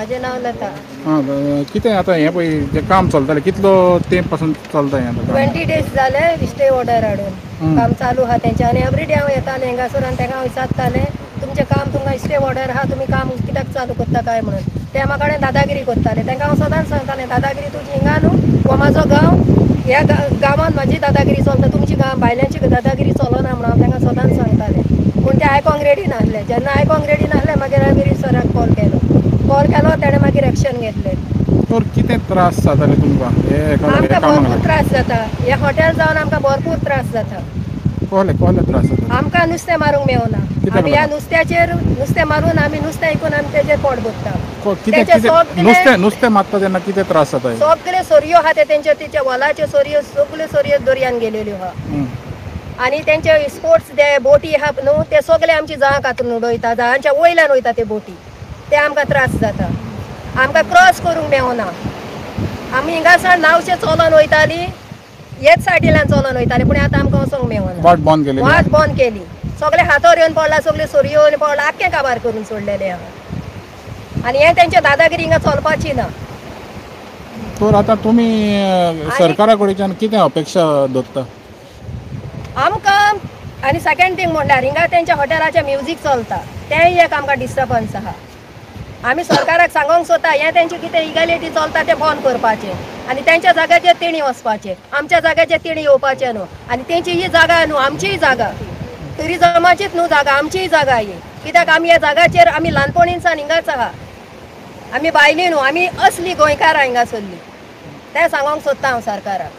माझे नाव लता. किती आता हे पळय जे काम चलतालें कितलो तेंप पासून चलता हें आता 20 days जाले स्टे ऑर्डर हाडून काम चालू आहा तेंचे आनी एवरीडे हांव येतालें हिंगासर आनी तांकां विचारतालें तुमचें काम तुमकां स्टे ऑर्डर आहा तुमी काम कित्याक चालू करता काय म्हणून ते म्हाका कडेन दादागिरी करताले तांकां हांव सदांच सांगतालें दादागिरी तुजी हिंगा न्हू हो म्हाजो गांव ह्या गांवांत म्हाजी दादागिरी चलता तुमची भायल्यांची दादागिरी चलना म्हणून हांव तांकां सदांच सांगतालें पूण ते आयकोंक रेडी नासले जेन्ना आयकोंक रेडी नासले मागीर हांवें गिरीश सराक कॉल केलो ताणें मागीर एक्शन घेतलें. तर कितें त्रास जाताले तुमकां आमकां भरपूर त्रास जाता हे हॉटेल जावन आमकां भरपूर त्रास जाता. कसले त्रास जाता आमकां नुस्तें मारूंक मेळना आमी ह्या नुस्त्याचेर नुस्तें मारून आमी नुस्तें विकून आमी तेजेर पोट भरता. नुस्तें मारता तेन्ना कितें त्रास जाता सगळे सोरयो आहा ते तेंचे वॉलाच्यो सोरयो सगल्यो सोरयो दर्यान गेलेल्यो आहा आनी तेंचे स्पोर्ट्स ते बोटी आहा न्हू ते सगळे आमची जाळां कातरून उडयता जाळांच्या वयल्यान वयता ते बोटी ते आमकां त्रास जाता. आमकां क्रॉस करूंक मेळना आमी हिंगासर नावशें चलोन वयतालीं हेच सायडींतल्यान चलोन वयतालीं पूण आतां आमकां वचोंक मेळना वाट बंद केली सगळे हातोर येवन पडला सगळे सोरयो येवन पडला आख्खें काबार करून सोडलेलें आहा आनी हें तेंचे दादागिरी हिंगा चलपाची ना. तर आतां तुमी सरकारा कडच्यान कितें अपेक्षा दवरता आमकां आनी सेकंड थींग म्हणल्यार हिंगा तेंच्या हॉटेलाचें म्युजीक चलता तेंय एक आमकां डिस्टर्बन्स आहा. आमी सरकाराक सांगूंक सोदता हें तेंचें कितें इगॅलिटी चलता तें बंद करपाचें आनी तेंच्या जाग्याचेर तेणी वचपाचें आमच्या जाग्याचेर तेणी येवपाचें न्हू आनी तेंची ही जागा न्हू आमचीय जागा टुरिजमाचीच न्हू जागा आमचीय जागा ही कित्याक आमी ह्या जाग्याचेर आमी ल्हानपणीसान हिंगाच आहा आमी भायली न्हू आमी असली गोंयकारां हिंगासरली तें सांगूंक सोदता हांव सरकाराक.